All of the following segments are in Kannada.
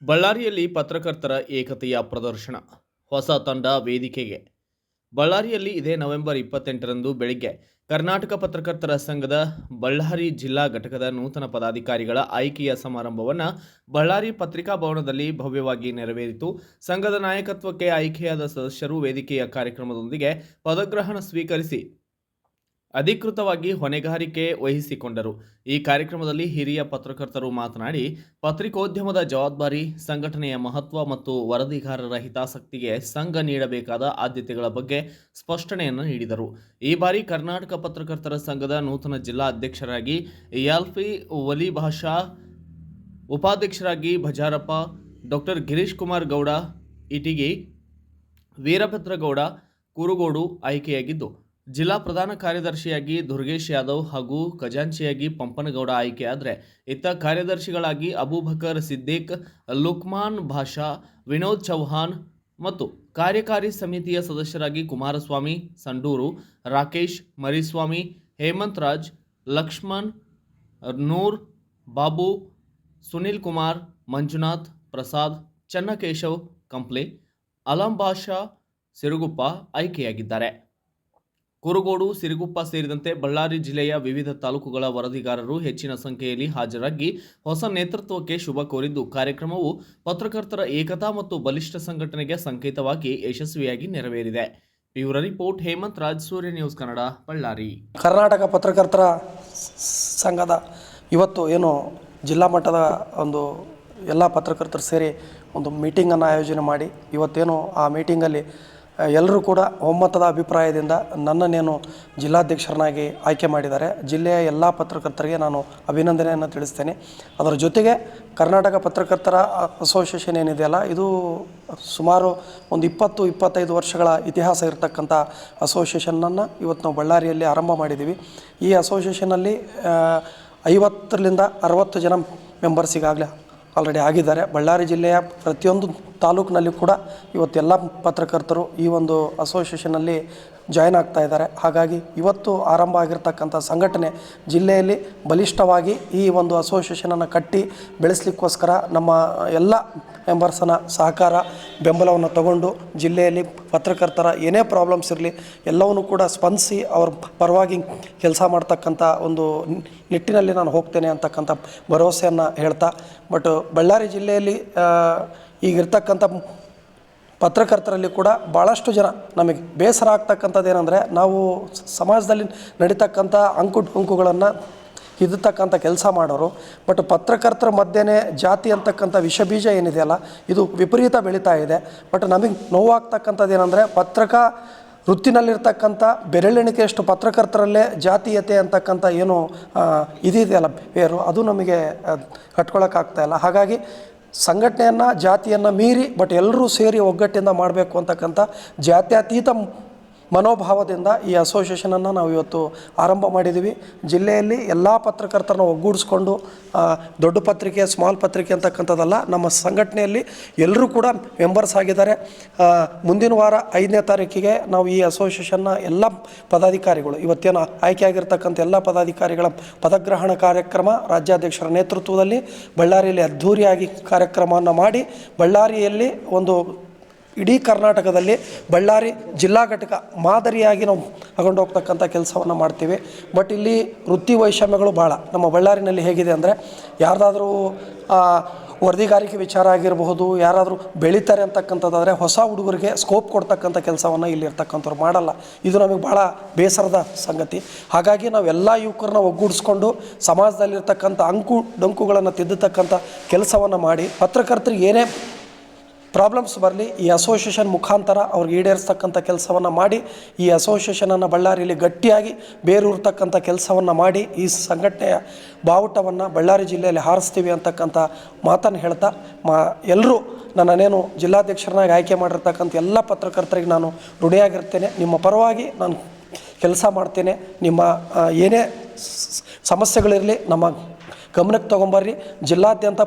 ಬಳ್ಳಾರಿಯಲ್ಲಿ ಪತ್ರಕರ್ತರ ಏಕತೆಯ ಪ್ರದರ್ಶನ, ಹೊಸ ತಂಡ ವೇದಿಕೆಗೆ. ಬಳ್ಳಾರಿಯಲ್ಲಿ ಇದೇ ನವೆಂಬರ್ 28ರಂದು ಬೆಳಿಗ್ಗೆ ಕರ್ನಾಟಕ ಪತ್ರಕರ್ತರ ಸಂಘದ ಬಳ್ಳಾರಿ ಜಿಲ್ಲಾ ಘಟಕದ ನೂತನ ಪದಾಧಿಕಾರಿಗಳ ಆಯ್ಕೆಯ ಸಮಾರಂಭವನ್ನು ಬಳ್ಳಾರಿ ಪತ್ರಿಕಾ ಭವನದಲ್ಲಿ ಭವ್ಯವಾಗಿ ನೆರವೇರಿತು. ಸಂಘದ ನಾಯಕತ್ವಕ್ಕೆ ಆಯ್ಕೆಯಾದ ಸದಸ್ಯರು ವೇದಿಕೆಯ ಕಾರ್ಯಕ್ರಮದೊಂದಿಗೆ ಪದಗ್ರಹಣ ಸ್ವೀಕರಿಸಿ ಅಧಿಕೃತವಾಗಿ ಹೊಣೆಗಾರಿಕೆ ವಹಿಸಿಕೊಂಡರು. ಈ ಕಾರ್ಯಕ್ರಮದಲ್ಲಿ ಹಿರಿಯ ಪತ್ರಕರ್ತರು ಮಾತನಾಡಿ, ಪತ್ರಿಕೋದ್ಯಮದ ಜವಾಬ್ದಾರಿ, ಸಂಘಟನೆಯ ಮಹತ್ವ ಮತ್ತು ವರದಿಗಾರರ ಹಿತಾಸಕ್ತಿಗೆ ಸಂಘ ನೀಡಬೇಕಾದ ಆದ್ಯತೆಗಳ ಬಗ್ಗೆ ಸ್ಪಷ್ಟನೆಯನ್ನು ನೀಡಿದರು. ಈ ಬಾರಿ ಕರ್ನಾಟಕ ಪತ್ರಕರ್ತರ ಸಂಘದ ನೂತನ ಜಿಲ್ಲಾ ಅಧ್ಯಕ್ಷರಾಗಿ ಎಲ್ಪಿ ವಲಿಭಾಷಾ, ಉಪಾಧ್ಯಕ್ಷರಾಗಿ ಬಜಾರಪ್ಪ, ಡಾಕ್ಟರ್ ಗಿರೀಶ್ ಕುಮಾರ್ ಗೌಡ ಇಟಿಗಿ, ವೀರಭದ್ರಗೌಡ ಕುರುಗೋಡು ಆಯ್ಕೆಯಾಗಿದ್ದು, ಜಿಲ್ಲಾ ಪ್ರಧಾನ ಕಾರ್ಯದರ್ಶಿಯಾಗಿ ದುರ್ಗೇಶ್ ಯಾದವ್ ಹಾಗೂ ಖಜಾಂಚಿಯಾಗಿ ಪಂಪನಗೌಡ ಆಯ್ಕೆಯಾದರೆ, ಇತ್ತ ಕಾರ್ಯದರ್ಶಿಗಳಾಗಿ ಅಬೂಬಕರ್ ಸಿದ್ದಿಕ್, ಲುಕ್ಮಾನ್ ಭಾಷಾ, ವಿನೋದ್ ಚೌಹಾನ್ ಮತ್ತು ಕಾರ್ಯಕಾರಿ ಸಮಿತಿಯ ಸದಸ್ಯರಾಗಿ ಕುಮಾರಸ್ವಾಮಿ ಸಂಡೂರು, ರಾಕೇಶ್ ಮರಿಸ್ವಾಮಿ, ಹೇಮಂತ್ ರಾಜ್, ಲಕ್ಷ್ಮಣ್, ನೂರ್, ಬಾಬು, ಸುನಿಲ್ ಕುಮಾರ್, ಮಂಜುನಾಥ್, ಪ್ರಸಾದ್, ಚನ್ನಕೇಶವ್ ಕಂಪ್ಲೆ, ಅಲಂ ಭಾಷಾ ಸಿರುಗುಪ್ಪ ಆಯ್ಕೆಯಾಗಿದ್ದಾರೆ. ಕುರುಗೋಡು, ಸಿರುಗುಪ್ಪ ಸೇರಿದಂತೆ ಬಳ್ಳಾರಿ ಜಿಲ್ಲೆಯ ವಿವಿಧ ತಾಲೂಕುಗಳ ವರದಿಗಾರರು ಹೆಚ್ಚಿನ ಸಂಖ್ಯೆಯಲ್ಲಿ ಹಾಜರಾಗಿ ಹೊಸ ನೇತೃತ್ವಕ್ಕೆ ಶುಭ ಕೋರಿದ್ದು, ಕಾರ್ಯಕ್ರಮವು ಪತ್ರಕರ್ತರ ಏಕತಾ ಮತ್ತು ಬಲಿಷ್ಠ ಸಂಘಟನೆಗೆ ಸಂಕೇತವಾಗಿ ಯಶಸ್ವಿಯಾಗಿ ನೆರವೇರಿದೆ. ಬ್ಯೂರೋ ರಿಪೋರ್ಟ್, ಹೇಮಂತ್ ರಾಜ್, ಸೂರ್ಯ ನ್ಯೂಸ್ ಕನ್ನಡ, ಬಳ್ಳಾರಿ. ಕರ್ನಾಟಕ ಪತ್ರಕರ್ತರ ಸಂಘದ ಇವತ್ತು ಏನು ಜಿಲ್ಲಾ ಮಟ್ಟದ ಒಂದು ಎಲ್ಲ ಪತ್ರಕರ್ತರು ಸೇರಿ ಒಂದು ಮೀಟಿಂಗನ್ನು ಆಯೋಜನೆ ಮಾಡಿ, ಇವತ್ತೇನು ಆ ಮೀಟಿಂಗಲ್ಲಿ ಎಲ್ಲರೂ ಕೂಡ ಒಮ್ಮತದ ಅಭಿಪ್ರಾಯದಿಂದ ನನ್ನನ್ನೇನು ಜಿಲ್ಲಾಧ್ಯಕ್ಷರನ್ನಾಗಿ ಆಯ್ಕೆ ಮಾಡಿದ್ದಾರೆ. ಜಿಲ್ಲೆಯ ಎಲ್ಲ ಪತ್ರಕರ್ತರಿಗೆ ನಾನು ಅಭಿನಂದನೆಯನ್ನು ತಿಳಿಸ್ತೇನೆ. ಅದರ ಜೊತೆಗೆ ಕರ್ನಾಟಕ ಪತ್ರಕರ್ತರ ಅಸೋಸಿಯೇಷನ್ ಏನಿದೆಯಲ್ಲ, ಇದು ಸುಮಾರು ಒಂದು 20-25 ವರ್ಷಗಳ ಇತಿಹಾಸ ಇರತಕ್ಕಂಥ ಅಸೋಸಿಯೇಷನನ್ನು ಇವತ್ತು ನಾವು ಬಳ್ಳಾರಿಯಲ್ಲಿ ಆರಂಭ ಮಾಡಿದ್ದೀವಿ. ಈ ಅಸೋಸಿಯೇಷನಲ್ಲಿ 50ರಿಂದ 60 ಜನ ಮೆಂಬರ್ಸ್ ಈಗಾಗಲೇ ಆಲ್ರೆಡಿ ಆಗಿದ್ದಾರೆ. ಬಳ್ಳಾರಿ ಜಿಲ್ಲೆಯ ಪ್ರತಿಯೊಂದು ತಾಲೂಕಿನಲ್ಲಿ ಕೂಡ ಇವತ್ತೆಲ್ಲ ಪತ್ರಕರ್ತರು ಈ ಒಂದು ಅಸೋಸಿಯೇಷನಲ್ಲಿ ಜಾಯ್ನ್ ಆಗ್ತಾ ಇದ್ದಾರೆ. ಹಾಗಾಗಿ ಇವತ್ತು ಆರಂಭ ಆಗಿರ್ತಕ್ಕಂಥ ಸಂಘಟನೆ ಜಿಲ್ಲೆಯಲ್ಲಿ ಬಲಿಷ್ಠವಾಗಿ ಈ ಒಂದು ಅಸೋಸಿಯೇಷನನ್ನು ಕಟ್ಟಿ ಬೆಳೆಸಲಿಕ್ಕೋಸ್ಕರ ನಮ್ಮ ಎಲ್ಲ ಮೆಂಬರ್ಸನ ಸಹಕಾರ ಬೆಂಬಲವನ್ನು ತಗೊಂಡು ಜಿಲ್ಲೆಯಲ್ಲಿ ಪತ್ರಕರ್ತರ ಏನೇ ಪ್ರಾಬ್ಲಮ್ಸ್ ಇರಲಿ ಎಲ್ಲವನ್ನೂ ಕೂಡ ಸ್ಪಂದಿಸಿ ಅವ್ರ ಪರವಾಗಿ ಕೆಲಸ ಮಾಡ್ತಕ್ಕಂಥ ಒಂದು ನಿಟ್ಟಿನಲ್ಲಿ ನಾನು ಹೋಗ್ತೇನೆ ಅಂತಕ್ಕಂಥ ಭರವಸೆಯನ್ನು ಹೇಳ್ತಾ, ಬಟ್ ಬಳ್ಳಾರಿ ಜಿಲ್ಲೆಯಲ್ಲಿ ಈಗಿರ್ತಕ್ಕಂಥ ಪತ್ರಕರ್ತರಲ್ಲಿ ಕೂಡ ಭಾಳಷ್ಟು ಜನ ನಮಗೆ ಬೇಸರ ಆಗ್ತಕ್ಕಂಥದ್ದು ಏನಂದರೆ, ನಾವು ಸಮಾಜದಲ್ಲಿ ನಡೀತಕ್ಕಂಥ ಅಂಕುಡೊಂಕುಗಳನ್ನು ಇದ್ದತಕ್ಕಂಥ ಕೆಲಸ ಮಾಡೋರು, ಬಟ್ ಪತ್ರಕರ್ತರ ಮಧ್ಯೆ ಜಾತಿ ಅಂತಕ್ಕಂಥ ವಿಷಬೀಜ ಏನಿದೆಯಲ್ಲ ಇದು ವಿಪರೀತ ಬೆಳೀತಾ ಇದೆ. ಬಟ್ ನಮಗೆ ನೋವಾಗ್ತಕ್ಕಂಥದ್ದು ಏನಂದರೆ, ವೃತ್ತಿನಲ್ಲಿರ್ತಕ್ಕಂಥ ಬೆರಳೆಣಿಕೆಯಷ್ಟು ಪತ್ರಕರ್ತರಲ್ಲೇ ಜಾತೀಯತೆ ಅಂತಕ್ಕಂಥ ಏನು ಇದೆಯಲ್ಲ ಬೇರು, ಅದು ನಮಗೆ ಕಟ್ಕೊಳ್ಳೋಕ್ಕಾಗ್ತಾಯಿಲ್ಲ. ಹಾಗಾಗಿ ಸಂಘಟನೆಯನ್ನು ಜಾತಿಯನ್ನು ಮೀರಿ ಬಟ್ ಎಲ್ಲರೂ ಸೇರಿ ಒಗ್ಗಟ್ಟಿಂದ ಮಾಡಬೇಕು ಅಂತಕ್ಕಂಥ ಜಾತ್ಯತೀತ ಮನೋಭಾವದಿಂದ ಈ ಅಸೋಸಿಯೇಷನನ್ನು ನಾವು ಇವತ್ತು ಆರಂಭ ಮಾಡಿದ್ದೀವಿ. ಜಿಲ್ಲೆಯಲ್ಲಿ ಎಲ್ಲ ಪತ್ರಕರ್ತರನ್ನ ಒಗ್ಗೂಡಿಸ್ಕೊಂಡು ದೊಡ್ಡ ಪತ್ರಿಕೆ, ಸ್ಮಾಲ್ ಪತ್ರಿಕೆ ಅಂತಕ್ಕಂಥದ್ದಲ್ಲ, ನಮ್ಮ ಸಂಘಟನೆಯಲ್ಲಿ ಎಲ್ಲರೂ ಕೂಡ ಮೆಂಬರ್ಸ್ ಆಗಿದ್ದಾರೆ. ಮುಂದಿನ ವಾರ 5ನೇ ತಾರೀಕಿಗೆ ನಾವು ಈ ಅಸೋಸಿಯೇಷನ್ನ ಎಲ್ಲ ಪದಾಧಿಕಾರಿಗಳು, ಇವತ್ತೇನು ಆಯ್ಕೆ ಆಗಿರ್ತಕ್ಕಂಥ ಎಲ್ಲ ಪದಾಧಿಕಾರಿಗಳ ಪದಗ್ರಹಣ ಕಾರ್ಯಕ್ರಮ ರಾಜ್ಯಾಧ್ಯಕ್ಷರ ನೇತೃತ್ವದಲ್ಲಿ ಬಳ್ಳಾರಿಯಲ್ಲಿ ಅದ್ಧೂರಿಯಾಗಿ ಕಾರ್ಯಕ್ರಮವನ್ನು ಮಾಡಿ, ಬಳ್ಳಾರಿಯಲ್ಲಿ ಒಂದು ಇಡೀ ಕರ್ನಾಟಕದಲ್ಲಿ ಬಳ್ಳಾರಿ ಜಿಲ್ಲಾ ಘಟಕ ಮಾದರಿಯಾಗಿ ನಾವು ತಗೊಂಡು ಹೋಗ್ತಕ್ಕಂಥ ಕೆಲಸವನ್ನು ಮಾಡ್ತೀವಿ. ಬಟ್ ಇಲ್ಲಿ ವೃತ್ತಿ ವೈಷಮ್ಯಗಳು ಭಾಳ ನಮ್ಮ ಬಳ್ಳಾರಿನಲ್ಲಿ ಹೇಗಿದೆ ಅಂದರೆ, ಯಾರ್ದಾದ್ರೂ ವರದಿಗಾರಿಕೆ ವಿಚಾರ ಆಗಿರಬಹುದು, ಯಾರಾದರೂ ಬೆಳೀತಾರೆ ಅಂತಕ್ಕಂಥದ್ದಾದರೆ ಹೊಸ ಹುಡುಗರಿಗೆ ಸ್ಕೋಪ್ ಕೊಡ್ತಕ್ಕಂಥ ಕೆಲಸವನ್ನು ಇಲ್ಲಿರ್ತಕ್ಕಂಥವ್ರು ಮಾಡಲ್ಲ. ಇದು ನಮಗೆ ಭಾಳ ಬೇಸರದ ಸಂಗತಿ. ಹಾಗಾಗಿ ನಾವೆಲ್ಲ ಯುವಕರನ್ನ ಒಗ್ಗೂಡಿಸ್ಕೊಂಡು ಸಮಾಜದಲ್ಲಿರ್ತಕ್ಕಂಥ ಅಂಕು ಡೊಂಕುಗಳನ್ನು ತಿದ್ದತಕ್ಕಂಥ ಕೆಲಸವನ್ನು ಮಾಡಿ, ಪತ್ರಕರ್ತರಿಗೆ ಏನೇ ಪ್ರಾಬ್ಲಮ್ಸ್ ಬರಲಿ ಈ ಅಸೋಸಿಯೇಷನ್ ಮುಖಾಂತರ ಅವ್ರಿಗೆ ಈಡೇರಿಸ್ತಕ್ಕಂಥ ಕೆಲಸವನ್ನು ಮಾಡಿ, ಈ ಅಸೋಸಿಯೇಷನನ್ನು ಬಳ್ಳಾರಿಯಲ್ಲಿ ಗಟ್ಟಿಯಾಗಿ ಬೇರೂರ್ತಕ್ಕಂಥ ಕೆಲಸವನ್ನು ಮಾಡಿ ಈ ಸಂಘಟನೆಯ ಬಾವುಟವನ್ನು ಬಳ್ಳಾರಿ ಜಿಲ್ಲೆಯಲ್ಲಿ ಹಾರಿಸ್ತೀವಿ ಅಂತಕ್ಕಂಥ ಮಾತನ್ನು ಹೇಳ್ತಾ, ಎಲ್ಲರೂ ನನ್ನನ್ನೇನು ಜಿಲ್ಲಾಧ್ಯಕ್ಷರನ್ನಾಗಿ ಆಯ್ಕೆ ಮಾಡಿರ್ತಕ್ಕಂಥ ಎಲ್ಲ ಪತ್ರಕರ್ತರಿಗೆ ನಾನು ಋಣಿಯಾಗಿರ್ತೇನೆ. ನಿಮ್ಮ ಪರವಾಗಿ ನಾನು ಕೆಲಸ ಮಾಡ್ತೇನೆ. ನಿಮ್ಮ ಏನೇ ಸಮಸ್ಯೆಗಳಿರಲಿ ನಮ್ಮ ಗಮನಕ್ಕೆ ತೊಗೊಂಬರ್ರಿ. ಜಿಲ್ಲಾದ್ಯಂತ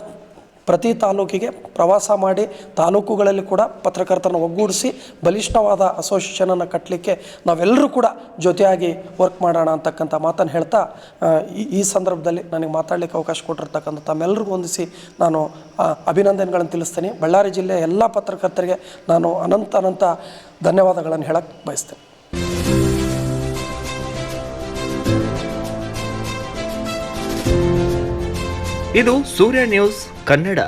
ಪ್ರತಿ ತಾಲೂಕಿಗೆ ಪ್ರವಾಸ ಮಾಡಿ ತಾಲೂಕುಗಳಲ್ಲಿ ಕೂಡ ಪತ್ರಕರ್ತರನ್ನು ಒಗ್ಗೂಡಿಸಿ ಬಲಿಷ್ಠವಾದ ಅಸೋಸಿಯೇಷನನ್ನು ಕಟ್ಟಲಿಕ್ಕೆ ನಾವೆಲ್ಲರೂ ಕೂಡ ಜೊತೆಯಾಗಿ ವರ್ಕ್ ಮಾಡೋಣ ಅಂತಕ್ಕಂಥ ಮಾತನ್ನು ಹೇಳ್ತಾ ಈ ಸಂದರ್ಭದಲ್ಲಿ ನನಗೆ ಮಾತಾಡಲಿಕ್ಕೆ ಅವಕಾಶ ಕೊಟ್ಟಿರ್ತಕ್ಕಂಥ ತಮ್ಮೆಲ್ಲರಿಗೂ ಹೊಂದಿಸಿ ನಾನು ಅಭಿನಂದನೆಗಳನ್ನು ತಿಳಿಸ್ತೀನಿ. ಬಳ್ಳಾರಿ ಜಿಲ್ಲೆಯ ಎಲ್ಲ ಪತ್ರಕರ್ತರಿಗೆ ನಾನು ಅನಂತ ಧನ್ಯವಾದಗಳನ್ನು ಹೇಳಕ್ಕೆ ಬಯಸ್ತೇನೆ. ಇದು ಸೂರ್ಯ ನ್ಯೂಸ್ ಕನ್ನಡ.